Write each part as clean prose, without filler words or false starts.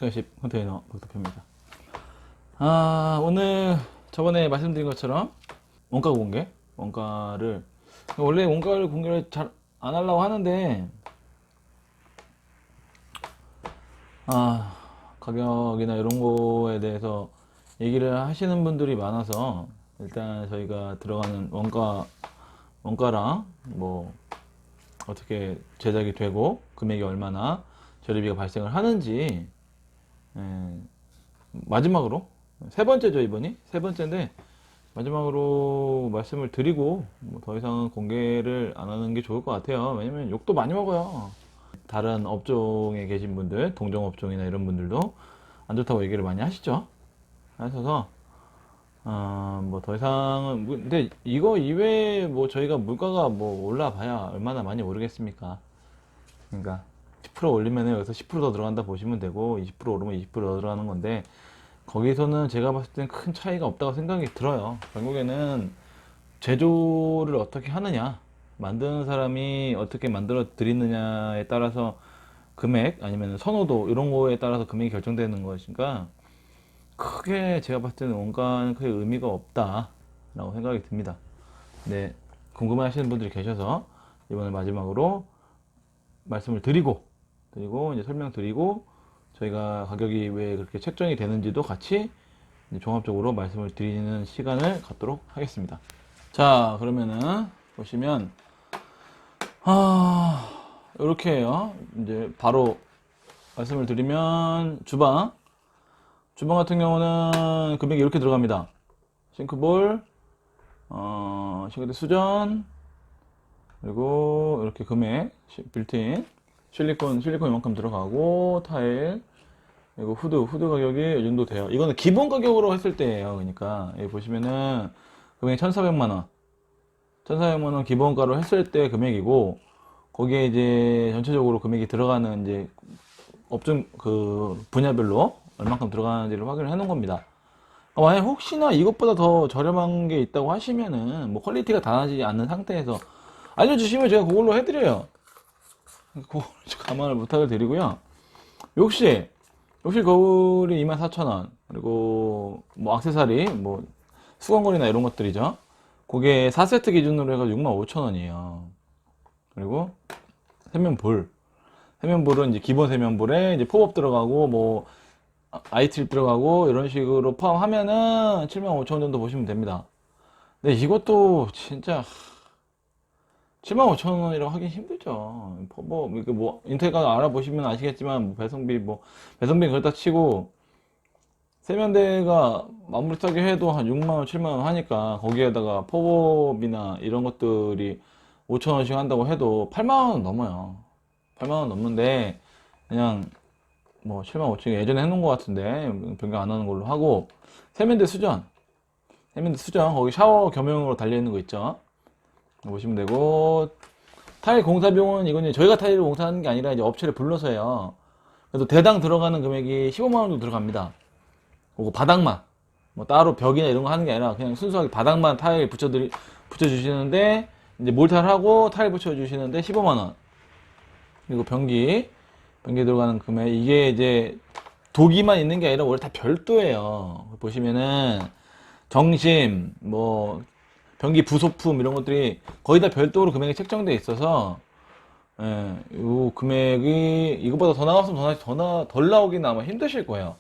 스카이십 컨테이너 박대표입니다. 오늘 저번에 말씀드린 것처럼 원가 공개, 원가를 원래 원가를 공개를 잘 안 하려고 하는데 가격이나 이런 거에 대해서 얘기를 하시는 분들이 많아서 일단 저희가 들어가는 원가랑 뭐 어떻게 제작이 되고 금액이 얼마나 재료비가 발생을 하는지 마지막으로 세 번째죠. 이번이 세 번째인데 마지막으로 말씀을 드리고 뭐 더 이상은 공개를 안 하는 게 좋을 것 같아요. 왜냐면 욕도 많이 먹어요. 다른 업종에 계신 분들, 동종업종이나 이런 분들도 안 좋다고 얘기를 많이 하시죠. 하셔서 뭐 더 이상은 근데 이거 이외에 뭐 저희가 물가가 뭐 올라봐야 얼마나 많이 오르겠습니까? 그러니까 10% 올리면 여기서 10%더 들어간다 보시면 되고 20% 오르면 20%더 들어가는 건데 거기서는 제가 봤을 땐 큰 차이가 없다고 생각이 들어요. 결국에는 제조를 어떻게 하느냐, 만드는 사람이 어떻게 만들어 드리느냐에 따라서 금액 아니면 선호도 이런 거에 따라서 금액이 결정되는 것이니까 크게 제가 봤을 때는 원가는 크게 의미가 없다라고 생각이 듭니다. 네, 궁금해 하시는 분들이 계셔서 이번에 마지막으로 말씀을 드리고 이제 설명드리고 저희가 가격이 왜 그렇게 책정이 되는지도 같이 종합적으로 말씀을 드리는 시간을 갖도록 하겠습니다. 자, 그러면은 보시면 이렇게 해요. 이제 바로 말씀을 드리면 주방 같은 경우는 금액이 이렇게 들어갑니다. 싱크볼, 싱크대 수전, 그리고 이렇게 금액 빌트인 실리콘 이만큼 들어가고 타일, 그리고 후드 가격이 이 정도 돼요. 이거는 기본 가격으로 했을 때예요. 그러니까 여기 보시면은 금액이 1,400만 원 기본가로 했을 때 금액이고 거기에 이제 전체적으로 금액이 들어가는 이제 업종 그 분야별로 얼만큼 들어가는지를 확인을 해 놓은 겁니다. 만약 혹시나 이것보다 더 저렴한 게 있다고 하시면은 뭐 퀄리티가 달라지지 않는 상태에서 알려주시면 제가 그걸로 해드려요. 그걸 감안을 부탁을 드리고요. 역시 거울이 24,000원, 그리고 뭐 액세서리 뭐 수건걸이나 이런 것들이죠. 그게 4세트 기준으로 해서 65,000원이에요. 그리고 세면볼은 이제 기본 세면볼에 이제 팝업 들어가고 뭐 아이트립 들어가고 이런 식으로 포함하면은 75,000원 정도 보시면 됩니다. 근데 이것도 진짜 75,000원이라고 하긴 힘들죠. 뭐 인터넷 가서 알아보시면 아시겠지만 배송비 그렇다 치고 세면대가 마무리 타게 해도 한 6만원 7만원 하니까 거기에다가 팝업이나 이런 것들이 5천원씩 한다고 해도 8만원 넘어요. 8만원 넘는데 그냥 뭐 7만 5천 예전에 해놓은 것 같은데 변경 안 하는 걸로 하고 세면대 수전 거기 샤워 겸용으로 달려있는 거 있죠. 보시면 되고 타일 공사 비용은 이건 저희가 타일을 공사하는 게 아니라 이제 업체를 불러서 해요. 그래도 대당 들어가는 금액이 15만원 정도 들어갑니다. 그리고 바닥만 뭐 따로 벽이나 이런 거 하는 게 아니라 그냥 순수하게 바닥만 타일 붙여주시는데 이제 몰탈하고 타일 붙여주시는데 15만원. 그리고 변기 들어가는 금액 이게 이제 도기만 있는 게 아니라 원래 다 별도예요. 보시면은 정심 뭐 변기 부속품 이런 것들이 거의 다 별도로 금액이 책정되어 있어서 이 금액이 이것보다 더 나갔으면 덜 나오긴 아마 힘드실 거예요.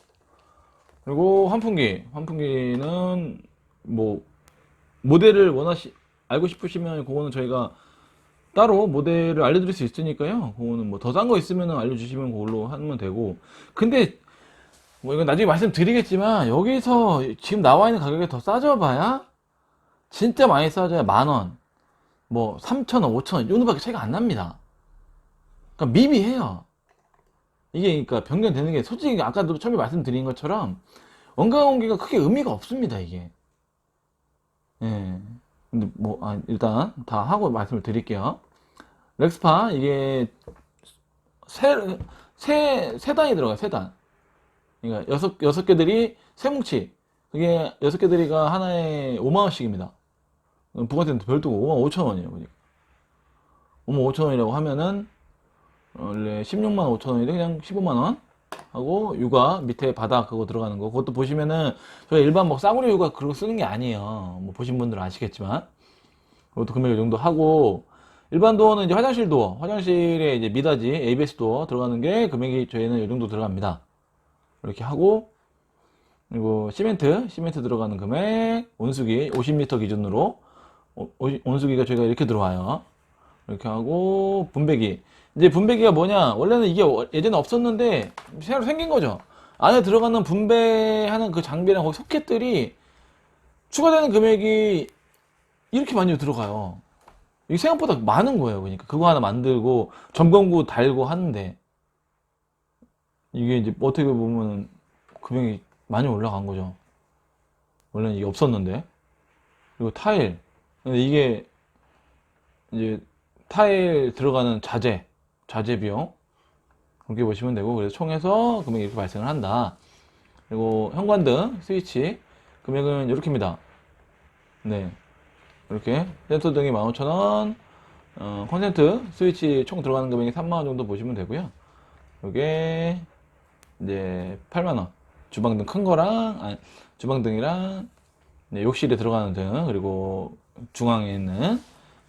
그리고 환풍기는 뭐 모델을 알고 싶으시면 그거는 저희가 따로 모델을 알려드릴 수 있으니까요. 그거는 뭐 더 싼 거 있으면 알려주시면 그걸로 하면 되고. 근데 뭐 이건 나중에 말씀드리겠지만 여기서 지금 나와 있는 가격에 더 싸져봐야 진짜 많이 싸져야 10,000원, 뭐 3,000원, 5,000원 이 정도밖에 차이가 안 납니다. 그러니까 미비해요. 이게 그러니까 변경되는 게 솔직히 아까도 처음에 말씀드린 것처럼 원가 공개가 크게 의미가 없습니다. 이게. 예. 근데 뭐 일단 다 하고 말씀을 드릴게요. 렉스파 이게 세 단이 들어가요. 세 단. 그러니까 여섯 개들이 세 뭉치. 그게 여섯 개들이가 하나에 5만 원씩입니다. 부가세는 별도고 5만 5천 원이에요. 그러니까 5만 5천 원이라고 하면은 원래 16만 5천 원인데 그냥 15만 원. 하고 육아 밑에 바닥 그거 들어가는 거 그것도 보시면은 저희 일반 뭐 싸구려 육아 그런 거 쓰는 게 아니에요. 뭐 보신 분들은 아시겠지만 그것도 금액 이 정도 하고 일반 도어는 이제 화장실 도어 화장실에 이제 미닫이 ABS 도어 들어가는 게 금액이 저희는 이 정도 들어갑니다. 이렇게 하고 그리고 시멘트 들어가는 금액 온수기 50리터 기준으로 온수기가 저희가 이렇게 들어와요. 이렇게 하고 분배기 이제 분배기가 뭐냐 원래는 이게 예전에 없었는데 새로 생긴 거죠. 안에 들어가는 분배하는 그 장비랑 거기 소켓들이 추가되는 금액이 이렇게 많이 들어가요. 이게 생각보다 많은 거예요. 그러니까 그거 하나 만들고 점검구 달고 하는데 이게 이제 어떻게 보면 금액이 많이 올라간 거죠. 원래는 이게 없었는데. 그리고 타일. 근데 이게 이제 타일 들어가는 자재 비용. 그렇게 보시면 되고, 그래서 총해서 금액이 이렇게 발생을 한다. 그리고 현관등, 스위치. 금액은 이렇게입니다. 네. 이렇게. 센서 등이 15,000원. 콘센트, 스위치 총 들어가는 금액이 3만원 정도 보시면 되고요. 이게 이제 8만원. 주방등 큰 거랑, 아니, 주방등이랑, 네, 욕실에 들어가는 등, 그리고 중앙에 있는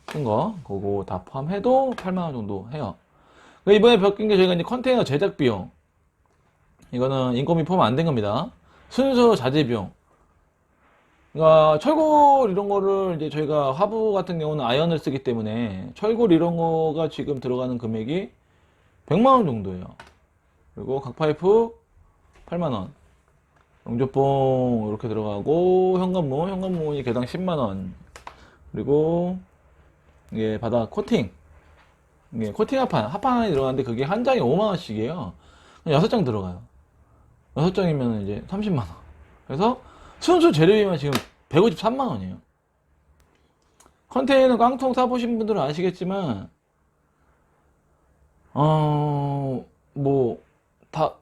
큰 거, 그거 다 포함해도 8만원 정도 해요. 이번에 바뀐 게 저희가 이제 컨테이너 제작 비용. 이거는 인건비 포함 안 된 겁니다. 순수 자재 비용. 그러니까 철골 이런 거를 이제 저희가 화부 같은 경우는 아연을 쓰기 때문에 철골 이런 거가 지금 들어가는 금액이 100만원 정도예요. 그리고 각 파이프 8만원. 용접봉 이렇게 들어가고 현관문이 개당 10만원. 그리고 이게 바닥 코팅. 이게 코팅 합판이 들어가는데 그게 한 장에 5만원씩이에요. 6장 들어가요. 6장이면 이제 30만원. 그래서 순수 재료비만 지금 153만원이에요. 컨테이너 깡통 사보신 분들은 아시겠지만, 뭐, 다,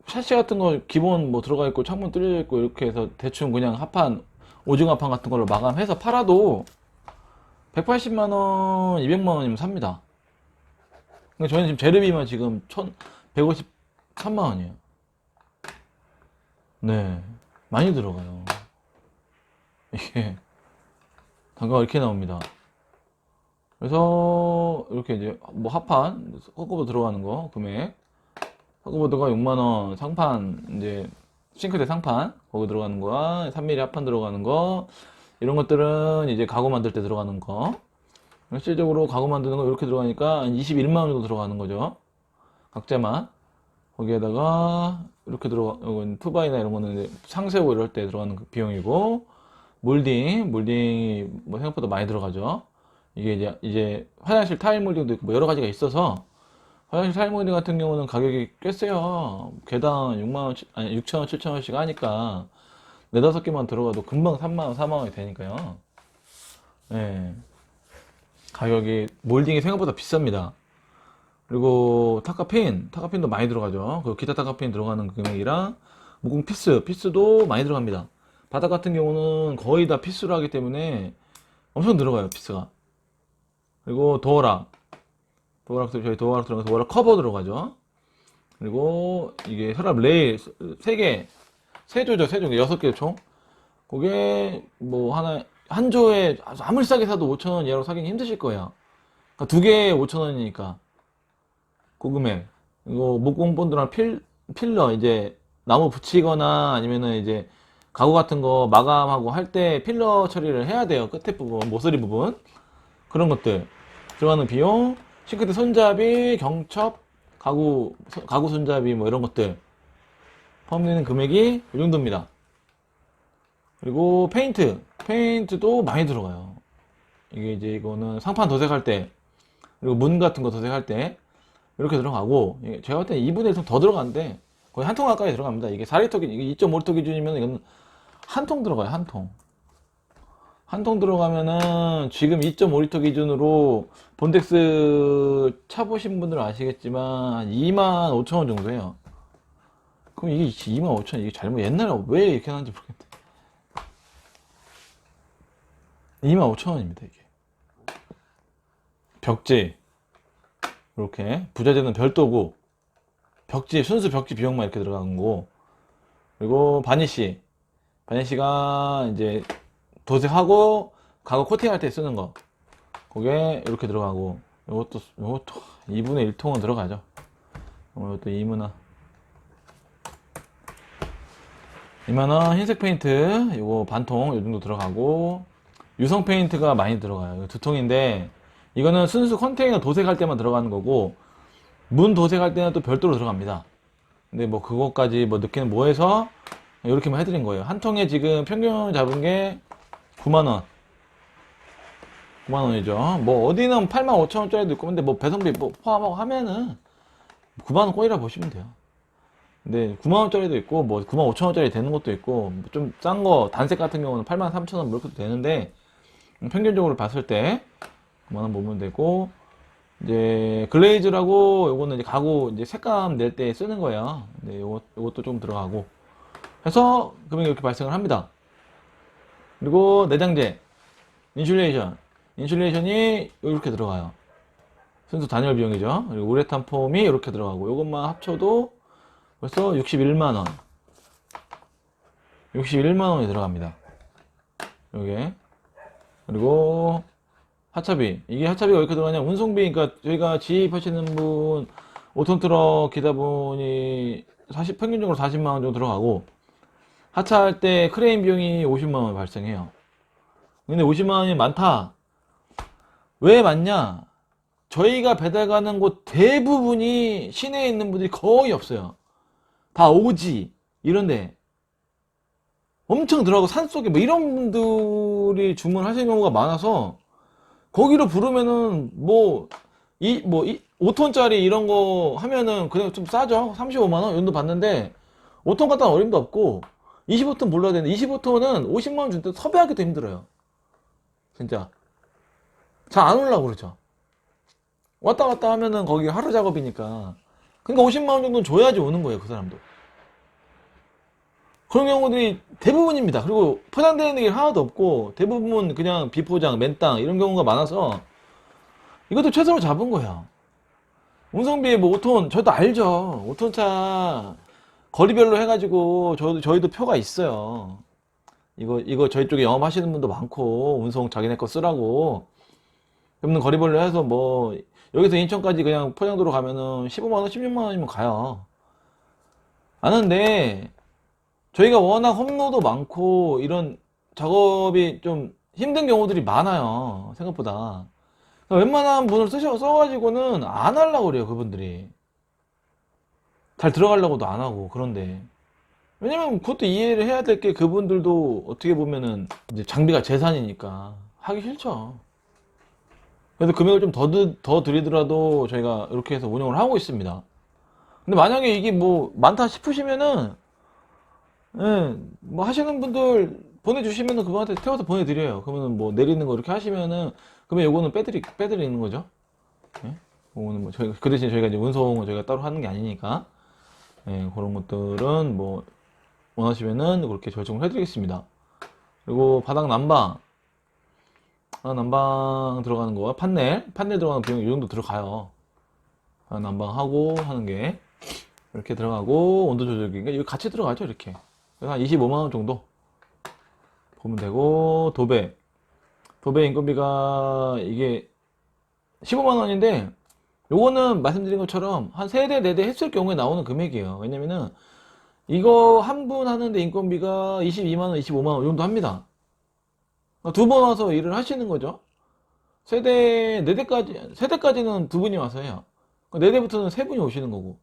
샤시 같은 거 기본 뭐 들어가 있고 창문 뚫려 있고 이렇게 해서 대충 그냥 합판, 오징어 합판 같은 걸로 마감해서 팔아도 180만원, 200만원이면 삽니다. 근데 저희는 지금 재료비만 지금 153만원이에요. 네. 많이 들어가요. 이게, 단가가 이렇게 나옵니다. 그래서, 이렇게 이제, 뭐, 합판, 헛구보 들어가는 거, 금액. 헛구보드가 6만원, 상판, 이제, 싱크대 상판, 거기 들어가는 거야. 3mm 합판 들어가는 거. 이런 것들은 이제 가구 만들 때 들어가는 거. 실질적으로 가구 만드는 거 이렇게 들어가니까 21만원 정도 들어가는 거죠. 각재만. 거기에다가, 이렇게 이건 투바이나 이런 거는 이제 상세고 이럴 때 들어가는 그 비용이고, 몰딩이 뭐 생각보다 많이 들어가죠. 이게 이제 화장실 타일 몰딩도 있고 뭐 여러 가지가 있어서 화장실 타일 몰딩 같은 경우는 가격이 꽤 세요. 개당 6만원, 아니 6천원, 7천원씩 하니까 네다섯 개만 들어가도 금방 3만원, 4만원이 되니까요. 네. 가격이 몰딩이 생각보다 비쌉니다. 그리고 타카핀도 많이 들어가죠. 그리고 기타 타카핀 들어가는 금액이랑 목공 피스도 많이 들어갑니다. 바닥 같은 경우는 거의 다 피스로 하기 때문에 엄청 들어가요, 피스가. 그리고 저희 도어락 들어가서 도어락 커버 들어가죠. 그리고 이게 서랍 레일 3개, 세조죠, 세조. 6개 총. 그게 뭐 한 조에 아무리 싸게 사도 5천원 이하로 사기는 힘드실 거예요. 그러니까 2개에 5천원이니까. 그 금액. 이거 목공 본드랑 필러 이제 나무 붙이거나 아니면은 이제 가구 같은 거 마감하고 할 때 필러 처리를 해야 돼요. 끝에 부분, 모서리 부분. 그런 것들. 들어가는 비용, 싱크대 손잡이, 경첩, 가구 손잡이 뭐 이런 것들. 포함되는 금액이 이 정도입니다. 그리고 페인트도 많이 들어가요. 이게 이제 이거는 상판 도색할 때, 그리고 문 같은 거 도색할 때, 이렇게 들어가고, 제가 볼 때는 2분의 1통 더 들어가는데, 거의 한 통 가까이 들어갑니다. 이게 4리터, 이게 2.5리터 기준이면 이건 한 통 들어가요, 한 통. 한 통 들어가면은 지금 2.5리터 기준으로 본덱스 차보신 분들은 아시겠지만 2만 5천원 정도 해요. 그럼 이게 2만 5천원, 이게 잘못, 옛날에 왜 이렇게 하는지 모르겠는데. 2만 5천원입니다, 이게. 벽지. 이렇게. 부자재는 별도고, 벽지, 순수 벽지 비용만 이렇게 들어간 거고, 그리고 바니쉬가 이제 도색하고 가구 코팅할 때 쓰는 거, 그게 이렇게 들어가고, 요것도 2분의 1통은 들어가죠. 이것도 2만원 흰색 페인트 요거 반통 요 정도 들어가고, 유성 페인트가 많이 들어가요. 이거 2통인데 이거는 순수 컨테이너 도색할 때만 들어가는 거고, 문 도색할 때는 또 별도로 들어갑니다. 근데 뭐 그것까지 뭐 느끼는 뭐 해서 이렇게만 해드린 거예요. 한 통에 지금 평균 잡은 게 9만원 9만원이죠. 뭐 어디는 85,000원짜리도 있고, 근데 뭐 배송비 뭐 포함하고 하면은 9만원 꼴이라 보시면 돼요. 근데 9만원짜리도 있고 뭐 95,000원짜리 되는 것도 있고, 좀 싼 거 단색 같은 경우는 83,000원 뭐 이렇게도 되는데, 평균적으로 봤을 때 9만원 보면 되고, 이제 글레이즈라고 요거는 이제 가구 이제 색감 낼 때 쓰는 거예요. 네, 요것도 좀 들어가고 해서 금액이 이렇게 발생을 합니다. 그리고 내장재, 인슐레이션이 이렇게 들어가요. 순수 단열 비용이죠. 그리고 우레탄 폼이 이렇게 들어가고, 요것만 합쳐도 벌써 61만원 61만원이 들어갑니다. 요게. 그리고 하차비, 이게 하차비가 왜 이렇게 들어가냐, 운송비. 그러니까 저희가 지입하시는 분 5톤 트럭 기다 보니 평균적으로 40만원 정도 들어가고, 하차할 때 크레인 비용이 50만원 발생해요. 근데 50만원이 많다. 왜 많냐, 저희가 배달 가는 곳 대부분이 시내에 있는 분들이 거의 없어요. 다 오지 이런데 엄청 들어가고 산속에 뭐 이런 분들이 주문하시는 경우가 많아서, 거기로 부르면은 뭐 5톤짜리 이런 거 하면은 그냥 좀 싸죠. 35만원 정도 받는데 5톤 갖다 어림도 없고, 25톤 몰라야 되는데 25톤은 50만원 줄 때 섭외하기도 힘들어요. 진짜 잘 안 오려고 그러죠. 왔다 갔다 하면은 거기 하루 작업이니까. 그러니까 50만원 정도는 줘야지 오는 거예요, 그 사람도. 그런 경우들이 대부분입니다. 그리고 포장되는 게 하나도 없고 대부분 그냥 비포장, 맨땅 이런 경우가 많아서 이것도 최소로 잡은 거예요. 운송비 뭐 5톤, 저도 알죠. 5톤 차 거리별로 해가지고 저희도 표가 있어요. 이거 저희 쪽에 영업하시는 분도 많고, 운송 자기네 거 쓰라고. 그러면 거리별로 해서 뭐 여기서 인천까지 그냥 포장도로 가면은 15만원, 16만원이면 가요. 아는데 저희가 워낙 험로도 많고 이런 작업이 좀 힘든 경우들이 많아요, 생각보다. 그러니까 웬만한 분을 써가지고는 안 하려고 그래요, 그분들이. 잘 들어가려고도 안 하고. 그런데 왜냐면 그것도 이해를 해야 될 게, 그분들도 어떻게 보면은 이제 장비가 재산이니까 하기 싫죠. 그래서 금액을 좀 더 드리더라도 저희가 이렇게 해서 운영을 하고 있습니다. 근데 만약에 이게 뭐 많다 싶으시면은, 예, 뭐 하시는 분들 보내주시면은 그분한테 태워서 보내드려요. 그러면은 뭐 내리는 거 이렇게 하시면은, 그러면 요거는 빼드리는 거죠. 예? 요거는 뭐 저희가, 그 대신 저희가 이제 운송은 저희가 따로 하는 게 아니니까, 예, 그런 것들은 뭐 원하시면은 그렇게 결정을 해드리겠습니다. 그리고 난방 들어가는 거, 판넬 들어가는 비용이 이 정도 들어가요. 난방하고 하는 게 이렇게 들어가고, 온도 조절기가 이거 같이 들어가죠, 이렇게. 그래서 한 25만원 정도 보면 되고, 도배 인건비가 이게 15만원인데, 요거는 말씀드린 것처럼 한 3대 4대 했을 경우에 나오는 금액이에요. 왜냐면은 이거 한 분 하는데 인건비가 22만원 25만원 정도 합니다. 2번 와서 일을 하시는 거죠. 세대까지는 2분이 와서 해요. 4대부터는 3분이 오시는 거고,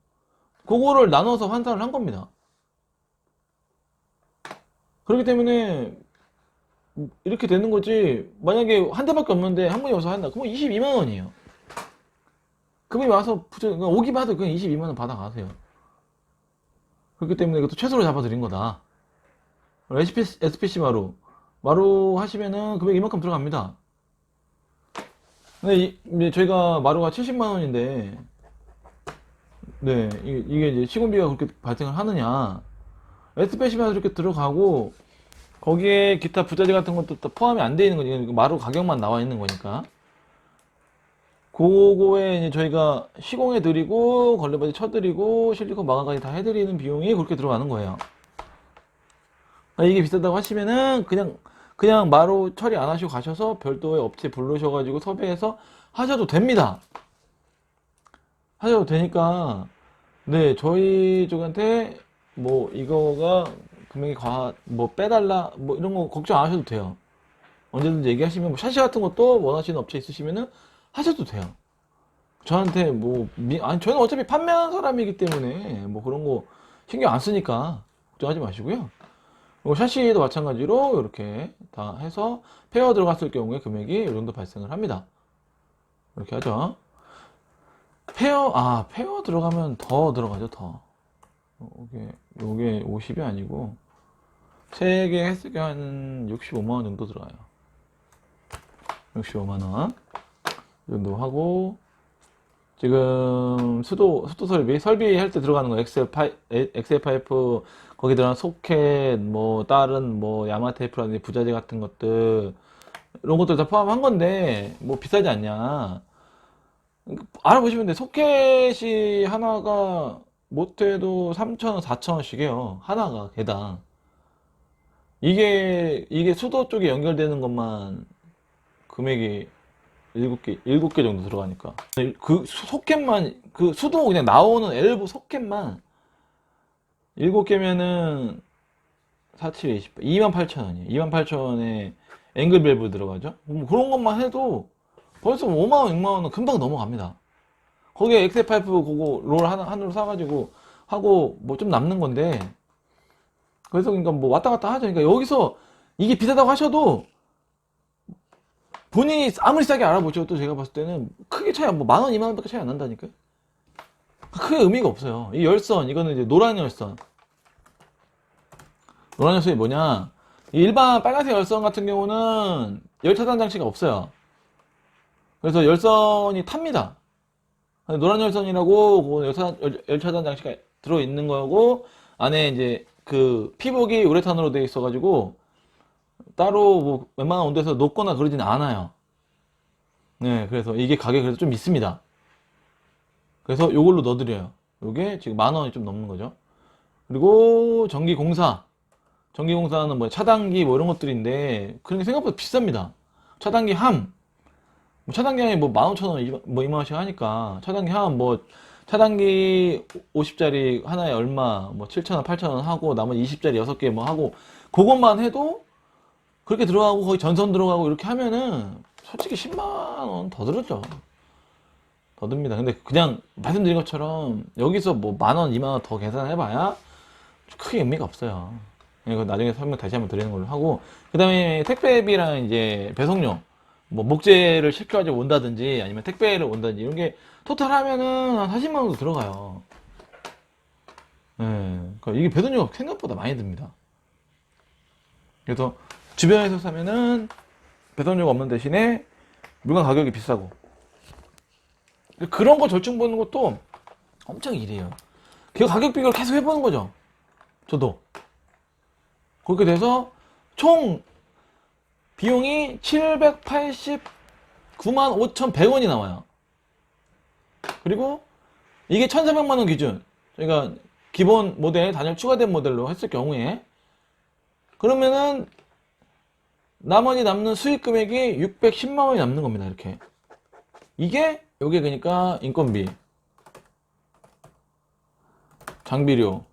그거를 나눠서 환산을 한 겁니다. 그렇기 때문에 이렇게 되는 거지. 만약에 한 대밖에 없는데 한 분이 와서 한다, 그러면 22만원이에요. 그분이 와서 오기만 하도 그냥 22만원 받아가세요. 그렇기 때문에 이것도 최소로 잡아드린 거다. SPC 마루 하시면은 금액 이만큼 들어갑니다. 근데 이제 저희가 마루가 70만원인데, 네, 이게 이제 시공비가 그렇게 발생을 하느냐. SPC만 이렇게 들어가고, 거기에 기타 부자재 같은 것도 다 포함이 안 되어 있는 거지. 마루 가격만 나와 있는 거니까. 그거에 이제 저희가 시공해 드리고 걸레바디 쳐 드리고 실리콘 마감까지 다 해드리는 비용이 그렇게 들어가는 거예요. 이게 비싸다고 하시면은 그냥 마루 처리 안 하시고 가셔서 별도의 업체 부르셔가지고 섭외해서 하셔도 됩니다. 하셔도 되니까 네 저희 쪽한테 뭐 이거가 금액이 뭐 빼달라 뭐 이런 거 걱정 안 하셔도 돼요. 언제든지 얘기하시면 뭐 샤시 같은 것도 원하시는 업체 있으시면은 하셔도 돼요. 저한테 뭐 아니 저는 어차피 판매하는 사람이기 때문에 뭐 그런 거 신경 안 쓰니까 걱정하지 마시고요. 그리고 샤시도 마찬가지로 이렇게 다 해서 페어 들어갔을 경우에 금액이 이 정도 발생을 합니다. 이렇게 하죠. 페어 들어가면 더 들어가죠, 더. 요게 50이 아니고 3개 했을 때 한 65만원 정도 들어가요. 65만원 정도 하고, 지금 수도 설비할 때 들어가는 거 엑셀 파이프 거기 들어간 소켓 뭐 다른 뭐 야마 테이프라든지 부자재 같은 것들 이런 것들 다 포함한 건데 뭐 비싸지 않냐 알아보시면 돼. 소켓이 하나가 못해도 3,000원 4,000원씩이에요 하나가 개당. 이게 수도 쪽에 연결되는 것만 금액이 7개 정도 들어가니까. 그 소켓만, 그 수도 그냥 나오는 엘보 소켓만 7개면은 47, 28, 28,000원이에요. 28,000원에 앵글 밸브 들어가죠? 뭐 그런 것만 해도 벌써 5만원, 6만원은 금방 넘어갑니다. 거기에 엑셀 파이프 그거 롤 하나로 사가지고 하고 뭐 좀 남는 건데. 그래서 그러니까 뭐 왔다 갔다 하죠. 그러니까 여기서 이게 비싸다고 하셔도 본인이 아무리 싸게 알아보셔도 제가 봤을 때는 크게 차이 뭐 10,000원, 20,000원 밖에 차이 안 난다니까요. 크게 의미가 없어요. 이 열선, 이거는 이제 노란 열선. 노란 열선이 뭐냐? 일반 빨간색 열선 같은 경우는 열 차단 장치가 없어요. 그래서 열선이 탑니다. 노란 열선이라고 그 열 차단 장치가 들어있는 거고, 안에 이제 그 피복이 우레탄으로 되어 있어가지고 따로 뭐 웬만한 온도에서 녹거나 그러진 않아요. 네, 그래서 이게 가격이 그래도 좀 있습니다. 그래서 요걸로 넣어드려요. 요게 지금 10,000원이 좀 넘는 거죠. 그리고 전기공사는 뭐 차단기 뭐 이런 것들인데 그런 게 생각보다 비쌉니다. 차단기 뭐 차단기 뭐 15,000원 뭐 20,000원씩 하니까 차단기 뭐 차단기 50짜리 하나에 얼마 뭐 7,000원 8,000원 하고 나머지 20짜리 6개 뭐 하고 그것만 해도 그렇게 들어가고 거기 전선 들어가고 이렇게 하면은 솔직히 10만원 더 들었죠. 더 듭니다. 근데 그냥 말씀드린 것처럼 여기서 뭐 10,000원 20,000원 더 계산해봐야 크게 의미가 없어요. 이거 나중에 설명 다시 한번 드리는 걸로 하고, 그 다음에 택배비랑 이제 배송료 뭐 목재를 실켜가지고 온다든지 아니면 택배를 온다든지 이런 게 토탈 하면은 한 40만원 정도 들어가요. 예, 그러니까 이게 배송료가 생각보다 많이 듭니다. 그래서 주변에서 사면은 배송료가 없는 대신에 물건 가격이 비싸고, 그런 거 절충 보는 것도 엄청 일이에요. 그 가격 비교를 계속 해보는 거죠. 저도 그렇게 돼서 총 비용이 789만 5,100원이 나와요. 그리고 이게 1,400만원 기준, 저희가 기본 모델 단열 추가된 모델로 했을 경우에 그러면은 나머지 남는 수익 금액이 610만원이 남는 겁니다. 이렇게 요게 그러니까 인건비, 장비료,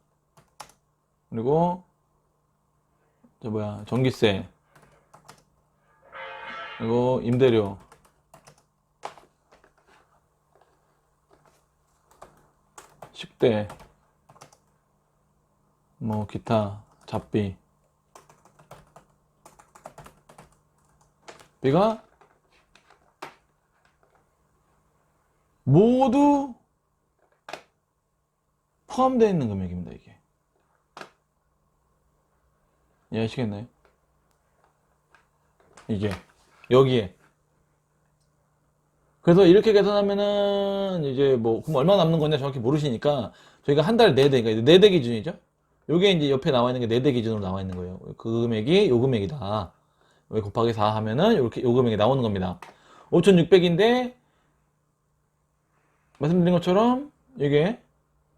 그리고 전기세, 그리고 임대료, 식대, 뭐 기타 잡비 비가 모두 포함되어 있는 금액입니다. 이게 이해하시겠나요? 이게 여기에. 그래서 이렇게 계산하면은 이제 뭐 그럼 얼마 남는 건지 정확히 모르시니까 저희가 한 달 4대, 그러니까 4대 기준이죠. 요게 이제 옆에 나와 있는 게 4대 기준으로 나와 있는 거예요. 그 금액이 요 금액이다. 여기 곱하기 4 하면은 이렇게 요 금액이 나오는 겁니다. 5,600인데 말씀드린 것처럼 이게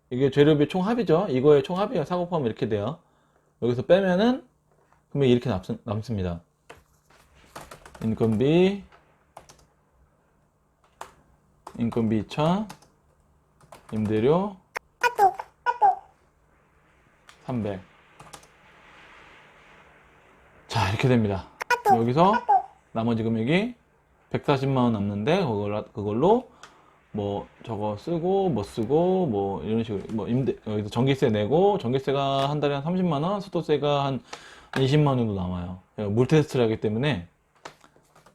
재료비 총합이죠. 이거의 총합이야. 사고 포함 이렇게 돼요. 여기서 빼면은 금액이 이렇게 남습니다. 인건비 2,000, 임대료 300. 자, 이렇게 됩니다. 여기서 나머지 금액이 140만원 남는데 그걸로 뭐 저거 쓰고 뭐 쓰고 뭐 이런 식으로 뭐 여기서 전기세 내고, 전기세가 한 달에 한 30만원, 수도세가 한 20만원 정도 남아요. 물 테스트를 하기 때문에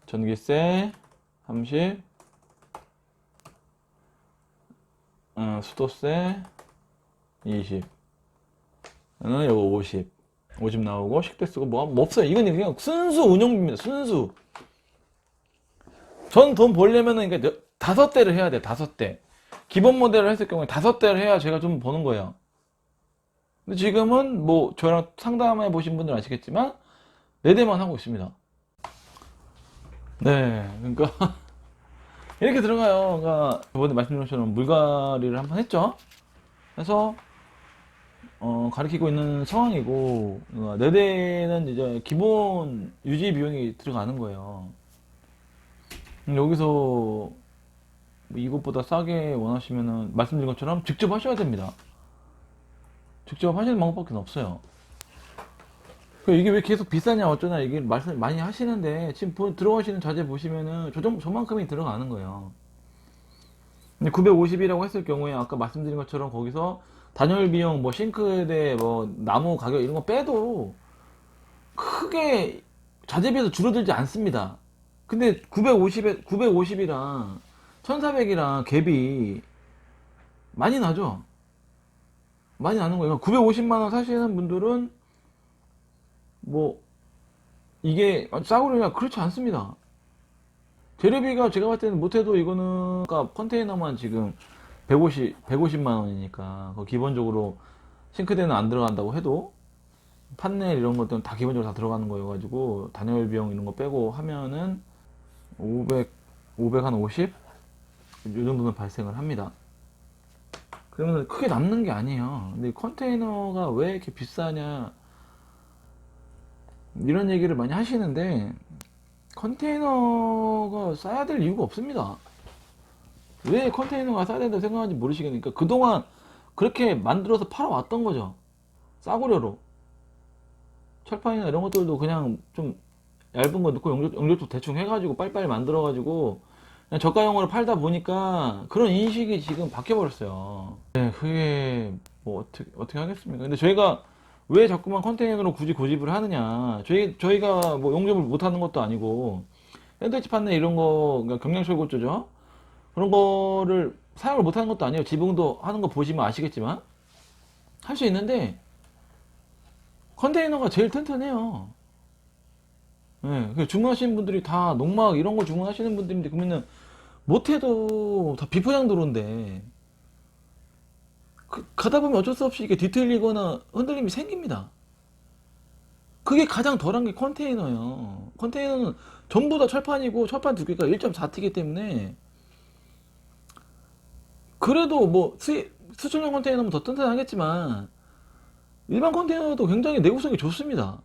전기세 30, 수도세 20, 요거 50 나오고, 식대 쓰고 뭐 없어요. 이건 그냥 순수 운영비입니다. 순수. 전 돈 벌려면은 그러니까 5대를 해야 돼. 5대. 기본 모델을 했을 경우에 5대를 해야 제가 좀 버는 거예요. 근데 지금은 뭐 저랑 상담해 보신 분들 아시겠지만 4대만 하고 있습니다. 네, 그러니까 이렇게 들어가요. 그러니까 저번에 말씀드린 것처럼 물갈이를 한번 했죠. 그래서 가리키고 있는 상황이고, 4대는 이제 기본 유지 비용이 들어가는 거예요. 여기서 뭐 이것보다 싸게 원하시면은 말씀드린 것처럼 직접 하셔야 됩니다. 직접 하시는 방법밖에 없어요. 이게 왜 계속 비싸냐 어쩌냐 이게 말씀 많이 하시는데, 지금 들어가시는 자재 보시면은 저만큼이 들어가는 거예요. 근데 950이라고 했을 경우에 아까 말씀드린 것처럼 거기서 단열 비용, 뭐 싱크대, 뭐 나무 가격 이런 거 빼도 크게 자재비에서 줄어들지 않습니다. 근데 950이랑 1400이랑 갭이 많이 나죠? 많이 나는 거예요. 950만원 사시는 분들은 뭐 이게 싸구려냐? 그렇지 않습니다. 재료비가 제가 봤을 때는 못해도 이거는 아까 컨테이너만 지금 150만원이니까 기본적으로 싱크대는 안 들어간다고 해도 판넬 이런 것들은 다 기본적으로 다 들어가는 거여가지고 단열 비용 이런 거 빼고 하면은 500 한 50? 이 정도는 발생을 합니다. 그러면 크게 남는 게 아니에요. 근데 컨테이너가 왜 이렇게 비싸냐 이런 얘기를 많이 하시는데, 컨테이너가 싸야 될 이유가 없습니다. 왜 컨테이너가 싸야 된다고 생각하는지 모르시겠으니까 그동안 그렇게 만들어서 팔아왔던 거죠. 싸구려로. 철판이나 이런 것들도 그냥 좀 얇은 거 넣고 용접도 대충 해가지고 빨리빨리 만들어가지고 그냥 저가형으로 팔다 보니까 그런 인식이 지금 바뀌어버렸어요. 네, 그게 뭐 어떻게 하겠습니까? 근데 저희가 왜 자꾸만 컨테이너로 굳이 고집을 하느냐. 저희가 뭐 용접을 못하는 것도 아니고, 샌드위치 판넬 이런 거, 그러니까 경량철골조죠. 그런 거를 사용을 못하는 것도 아니에요. 지붕도 하는 거 보시면 아시겠지만 할 수 있는데 컨테이너가 제일 튼튼해요. 네, 주문하시는 분들이 다 농막 이런 거 주문하시는 분들인데, 그러면은 못해도 다 비포장 도로인데 가다 보면 어쩔 수 없이 이게 뒤틀리거나 흔들림이 생깁니다. 그게 가장 덜한 게 컨테이너예요. 컨테이너는 전부 다 철판이고 철판 두께가 1.4T이기 때문에 그래도 뭐 수출용 컨테이너는 더 튼튼하겠지만 일반 컨테이너도 굉장히 내구성이 좋습니다.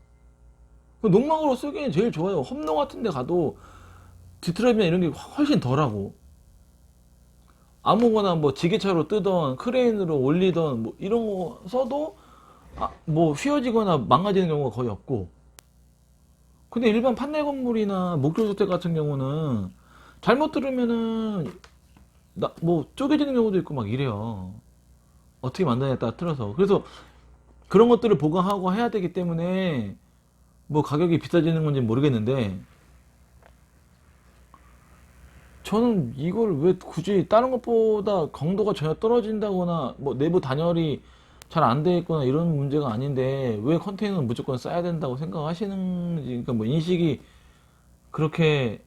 농막으로 쓰기엔 제일 좋아요. 험로 같은 데 가도 뒤틀어지면 이런 게 훨씬 덜하고, 아무거나 뭐 지게차로 뜨던 크레인으로 올리던 뭐 이런 거 써도 뭐 휘어지거나 망가지는 경우가 거의 없고. 근데 일반 판넬 건물이나 목조주택 같은 경우는 잘못 들으면은 뭐 쪼개지는 경우도 있고 막 이래요. 어떻게 만드냐에 따라 틀어서. 그래서 그런 것들을 보강하고 해야 되기 때문에 뭐 가격이 비싸지는 건지 모르겠는데, 저는 이걸 왜 굳이 다른 것보다 강도가 전혀 떨어진다거나 뭐 내부 단열이 잘 안 돼 있거나 이런 문제가 아닌데 왜 컨테이너는 무조건 써야 된다고 생각하시는지, 그러니까 뭐 인식이 그렇게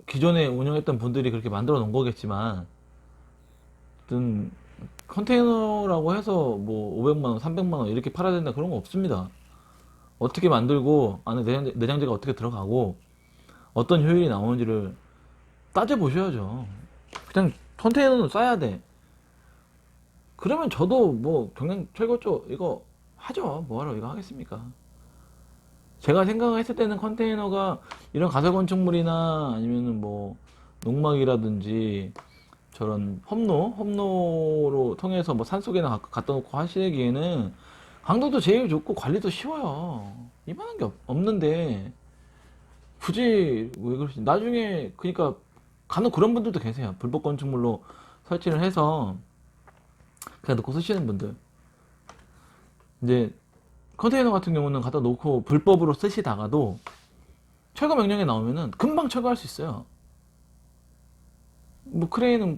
기존에 운영했던 분들이 그렇게 만들어 놓은 거겠지만, 어떤 컨테이너라고 해서 뭐 500만원, 300만원 이렇게 팔아야 된다 그런 거 없습니다. 어떻게 만들고 안에 내장재가 어떻게 들어가고 어떤 효율이 나오는지를 따져보셔야죠. 그냥 컨테이너는 싸야 돼. 그러면 저도 뭐 경량 철거조 이거 하죠. 뭐하러 이거 하겠습니까? 제가 생각했을 때는 컨테이너가 이런 가설 건축물이나 아니면은 뭐 농막이라든지 저런 험로로 통해서 뭐 산속에나 갖다 놓고 하시기에는 강도도 제일 좋고 관리도 쉬워요. 이만한 게 없는데 굳이 왜 그러시? 나중에 그러니까 간혹 그런 분들도 계세요. 불법 건축물로 설치를 해서 그냥 놓고 쓰시는 분들. 이제 컨테이너 같은 경우는 갖다 놓고 불법으로 쓰시다가도 철거 명령에 나오면은 금방 철거할 수 있어요. 뭐 크레인은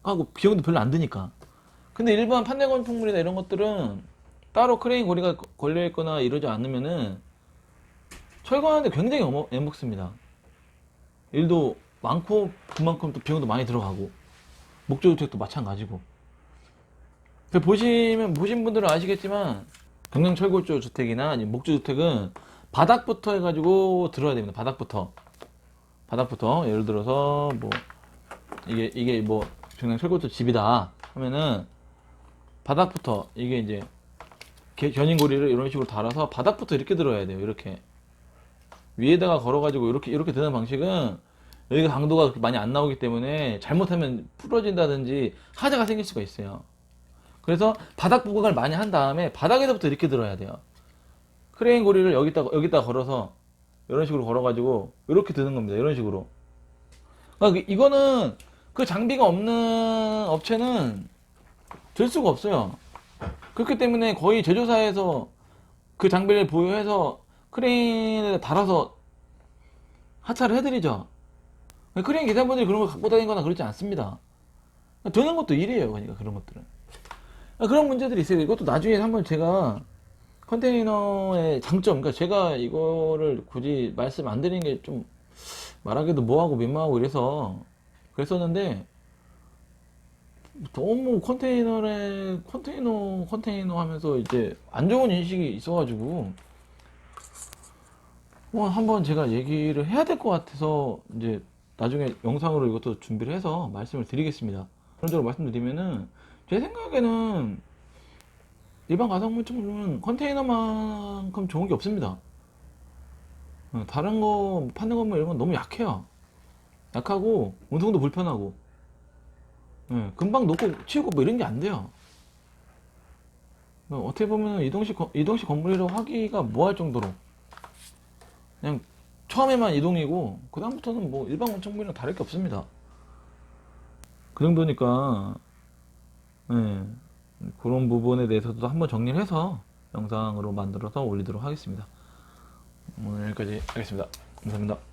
하고 비용도 별로 안 드니까. 근데 일반 판넬 건축물이나 이런 것들은 따로 크레인 고리가 걸려 있거나 이러지 않으면은 철거하는데 굉장히 애먹습니다. 일도 많고 그만큼 또 비용도 많이 들어가고 목조주택도 마찬가지고. 보신 분들은 아시겠지만 경량 철골조 주택이나 아니면 목조주택은 바닥부터 해가지고 들어야 됩니다. 바닥부터 예를 들어서 뭐 이게 뭐 경량 철골조 집이다 하면은 바닥부터 이게 이제 견인고리를 이런 식으로 달아서 바닥부터 이렇게 들어야 돼요. 이렇게 위에다가 걸어가지고 이렇게 드는 방식은 여기가 강도가 많이 안 나오기 때문에 잘못하면 부러진다든지 하자가 생길 수가 있어요. 그래서 바닥 부각을 많이 한 다음에 바닥에서부터 이렇게 들어야 돼요. 크레인 고리를 여기다 걸어서 이런 식으로 걸어가지고 이렇게 드는 겁니다. 이런 식으로. 그러니까 이거는 그 장비가 없는 업체는 들 수가 없어요. 그렇기 때문에 거의 제조사에서 그 장비를 보유해서 크레인에 달아서 하차를 해드리죠. 크레인 기사분들이 그런 걸 갖고 다니거나 그러지 않습니다. 드는 것도 일이에요. 그러니까 그런 것들은. 그런 문제들이 있어요. 이것도 나중에 한번 제가 컨테이너의 장점, 그러니까 제가 이거를 굳이 말씀 안 드리는 게 좀 말하기도 뭐하고 민망하고 이래서 그랬었는데 너무 컨테이너 하면서 이제 안 좋은 인식이 있어가지고 뭐 한번 제가 얘기를 해야 될 것 같아서 이제 나중에 영상으로 이것도 준비를 해서 말씀을 드리겠습니다. 그런 쪽으로 말씀드리면은 제 생각에는 일반 가상건축물은 컨테이너만큼 좋은 게 없습니다. 다른 거 파는 건물 이런 건 너무 약해요. 약하고 운송도 불편하고 금방 놓고 치우고 뭐 이런 게 안 돼요. 어떻게 보면 이동식 건물이라고 하기가 뭐할 정도로 그냥 처음에만 이동이고 그 다음부터는 뭐 일반 건축물이랑 다를 게 없습니다. 그 정도니까 예, 그런 부분에 대해서도 한번 정리를 해서 영상으로 만들어서 올리도록 하겠습니다. 오늘 여기까지 하겠습니다. 감사합니다.